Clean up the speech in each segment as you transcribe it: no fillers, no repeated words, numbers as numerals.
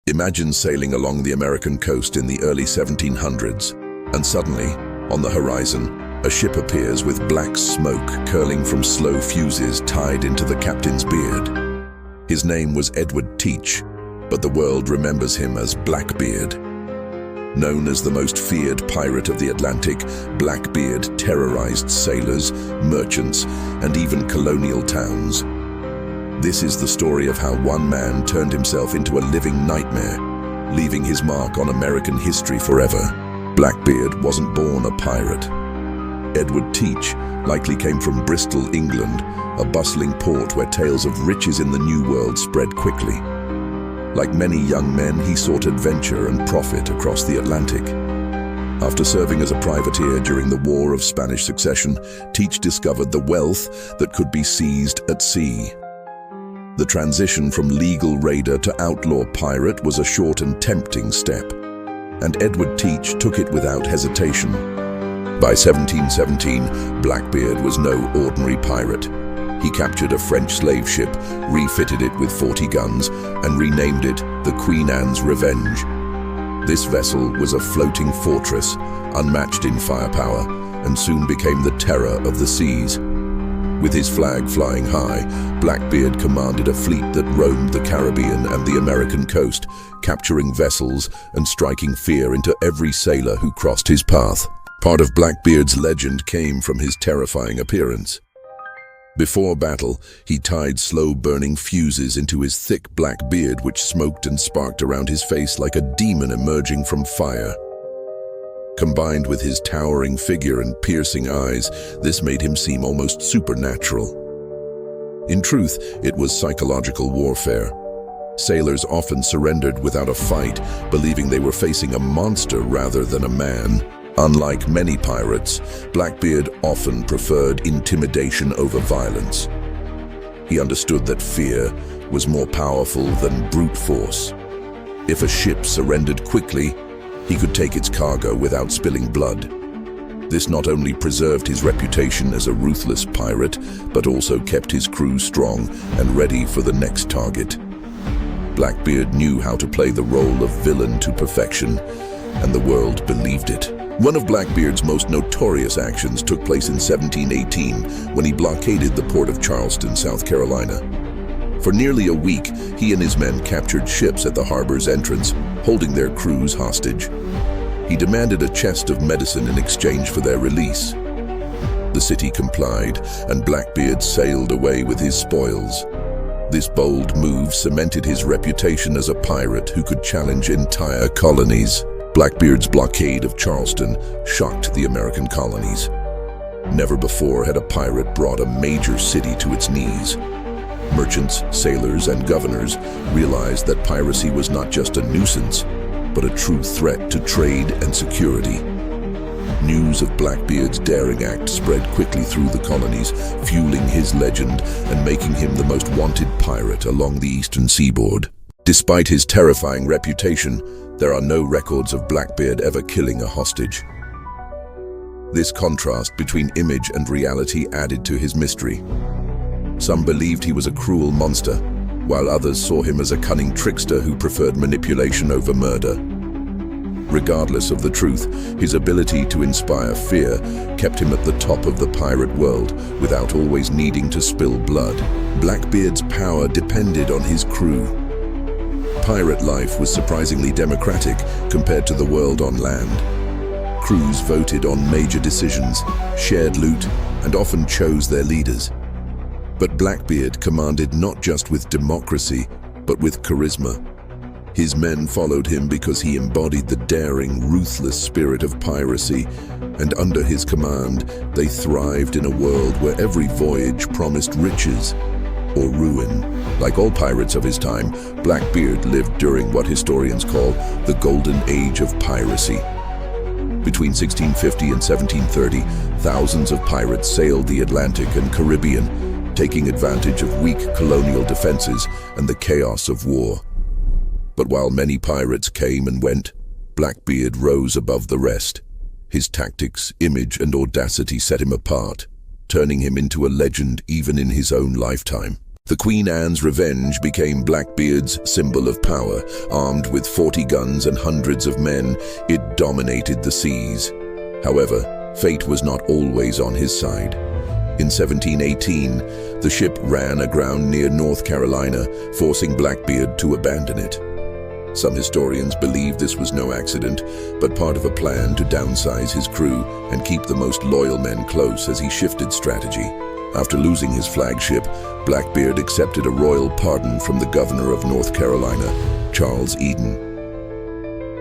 Imagine sailing along the American coast in the early 1700s, and suddenly, on the horizon, a ship appears with black smoke curling from slow fuses tied into the captain's beard. His name was Edward Teach, but the world remembers him as Blackbeard. Known as the most feared pirate of the Atlantic, Blackbeard terrorized sailors, merchants, and even colonial towns. This is the story of how one man turned himself into a living nightmare, leaving his mark on American history forever. Blackbeard wasn't born a pirate. Edward Teach likely came from Bristol, England, a bustling port where tales of riches in the New World spread quickly. Like many young men, he sought adventure and profit across the Atlantic. After serving as a privateer during the War of Spanish Succession, Teach discovered the wealth that could be seized at sea. The transition from legal raider to outlaw pirate was a short and tempting step, and Edward Teach took it without hesitation. By 1717, Blackbeard was no ordinary pirate. He captured a French slave ship, refitted it with 40 guns, and renamed it the Queen Anne's Revenge. This vessel was a floating fortress, unmatched in firepower, and soon became the terror of the seas. With his flag flying high, Blackbeard commanded a fleet that roamed the Caribbean and the American coast, capturing vessels and striking fear into every sailor who crossed his path. Part of Blackbeard's legend came from his terrifying appearance. Before battle, he tied slow-burning fuses into his thick black beard, which smoked and sparked around his face like a demon emerging from fire. Combined with his towering figure and piercing eyes, this made him seem almost supernatural. In truth, it was psychological warfare. Sailors often surrendered without a fight, believing they were facing a monster rather than a man. Unlike many pirates, Blackbeard often preferred intimidation over violence. He understood that fear was more powerful than brute force. If a ship surrendered quickly, he could take its cargo without spilling blood. This not only preserved his reputation as a ruthless pirate, but also kept his crew strong and ready for the next target. Blackbeard knew how to play the role of villain to perfection, and the world believed it. One of Blackbeard's most notorious actions took place in 1718 when he blockaded the port of Charleston, South Carolina. For nearly a week, he and his men captured ships at the harbor's entrance, holding their crews hostage. He demanded a chest of medicine in exchange for their release. The city complied, and Blackbeard sailed away with his spoils. This bold move cemented his reputation as a pirate who could challenge entire colonies. Blackbeard's blockade of Charleston shocked the American colonies. Never before had a pirate brought a major city to its knees. Merchants, sailors, and governors realized that piracy was not just a nuisance, but a true threat to trade and security. News of Blackbeard's daring act spread quickly through the colonies, fueling his legend and making him the most wanted pirate along the eastern seaboard. Despite his terrifying reputation, there are no records of Blackbeard ever killing a hostage. This contrast between image and reality added to his mystery. Some believed he was a cruel monster, while others saw him as a cunning trickster who preferred manipulation over murder. Regardless of the truth, his ability to inspire fear kept him at the top of the pirate world without always needing to spill blood. Blackbeard's power depended on his crew. Pirate life was surprisingly democratic compared to the world on land. Crews voted on major decisions, shared loot, and often chose their leaders. But Blackbeard commanded not just with democracy, but with charisma. His men followed him because he embodied the daring, ruthless spirit of piracy, and under his command, they thrived in a world where every voyage promised riches or ruin. Like all pirates of his time, Blackbeard lived during what historians call the Golden Age of piracy. Between 1650 and 1730, thousands of pirates sailed the Atlantic and Caribbean, taking advantage of weak colonial defenses and the chaos of war. But while many pirates came and went, Blackbeard rose above the rest. His tactics, image, and audacity set him apart, turning him into a legend even in his own lifetime. The Queen Anne's Revenge became Blackbeard's symbol of power. Armed with 40 guns and hundreds of men, it dominated the seas. However, fate was not always on his side. In 1718, the ship ran aground near North Carolina, forcing Blackbeard to abandon it. Some historians believe this was no accident, but part of a plan to downsize his crew and keep the most loyal men close as he shifted strategy. After losing his flagship, Blackbeard accepted a royal pardon from the governor of North Carolina, Charles Eden.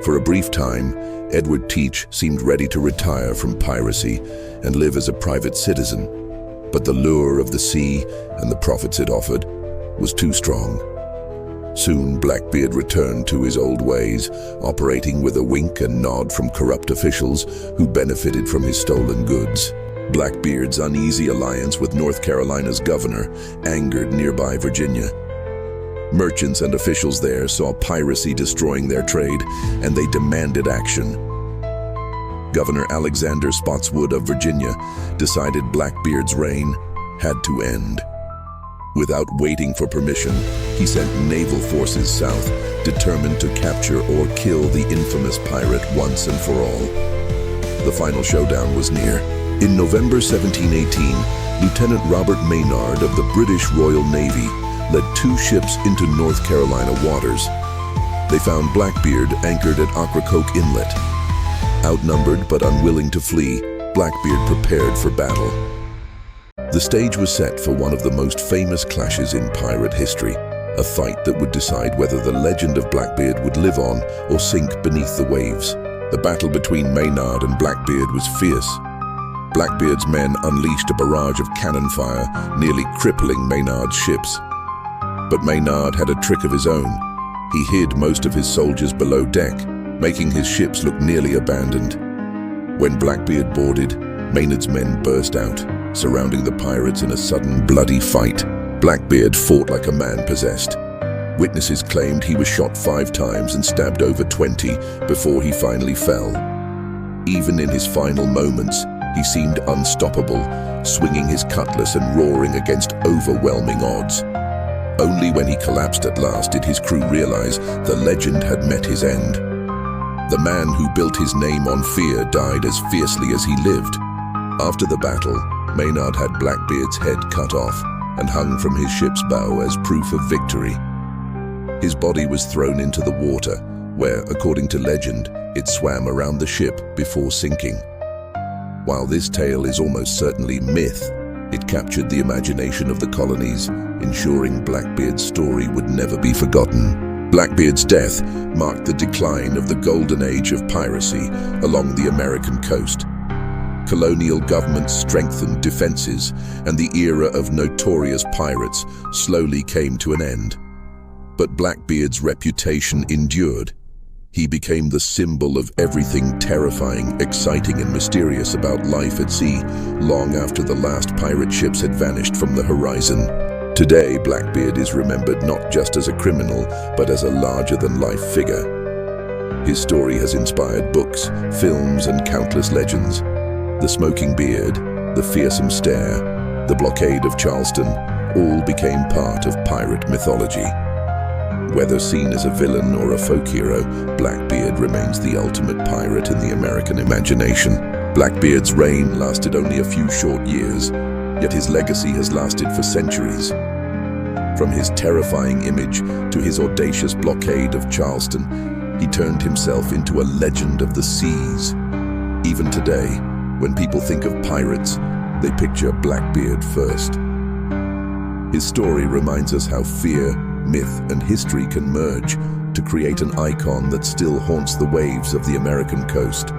For a brief time, Edward Teach seemed ready to retire from piracy and live as a private citizen, but the lure of the sea and the profits it offered was too strong. Soon, Blackbeard returned to his old ways, operating with a wink and nod from corrupt officials who benefited from his stolen goods. Blackbeard's uneasy alliance with North Carolina's governor angered nearby Virginia. Merchants and officials there saw piracy destroying their trade, and they demanded action. Governor Alexander Spotswood of Virginia decided Blackbeard's reign had to end. Without waiting for permission, he sent naval forces south, determined to capture or kill the infamous pirate once and for all. The final showdown was near. In November 1718, Lieutenant Robert Maynard of the British Royal Navy led 2 ships into North Carolina waters. They found Blackbeard anchored at Ocracoke Inlet. Outnumbered but unwilling to flee, Blackbeard prepared for battle. The stage was set for one of the most famous clashes in pirate history, a fight that would decide whether the legend of Blackbeard would live on or sink beneath the waves. The battle between Maynard and Blackbeard was fierce. Blackbeard's men unleashed a barrage of cannon fire, nearly crippling Maynard's ships. But Maynard had a trick of his own. He hid most of his soldiers below deck, making his ships look nearly abandoned. When Blackbeard boarded, Maynard's men burst out, surrounding the pirates in a sudden bloody fight. Blackbeard fought like a man possessed. Witnesses claimed he was shot 5 times and stabbed over 20 before he finally fell. Even in his final moments, he seemed unstoppable, swinging his cutlass and roaring against overwhelming odds. Only when he collapsed at last did his crew realize the legend had met his end. The man who built his name on fear died as fiercely as he lived. After the battle, Maynard had Blackbeard's head cut off and hung from his ship's bow as proof of victory. His body was thrown into the water, where, according to legend, it swam around the ship before sinking. While this tale is almost certainly myth, it captured the imagination of the colonies, ensuring Blackbeard's story would never be forgotten. Blackbeard's death marked the decline of the golden age of piracy along the American coast. Colonial governments strengthened defenses, and the era of notorious pirates slowly came to an end. But Blackbeard's reputation endured. He became the symbol of everything terrifying, exciting, and mysterious about life at sea, long after the last pirate ships had vanished from the horizon. Today, Blackbeard is remembered not just as a criminal, but as a larger-than-life figure. His story has inspired books, films, and countless legends. The smoking beard, the fearsome stare, the blockade of Charleston, all became part of pirate mythology. Whether seen as a villain or a folk hero, Blackbeard remains the ultimate pirate in the American imagination. Blackbeard's reign lasted only a few short years, yet his legacy has lasted for centuries. From his terrifying image to his audacious blockade of Charleston, he turned himself into a legend of the seas. Even today, when people think of pirates, they picture Blackbeard first. His story reminds us how fear, myth, and history can merge to create an icon that still haunts the waves of the American coast.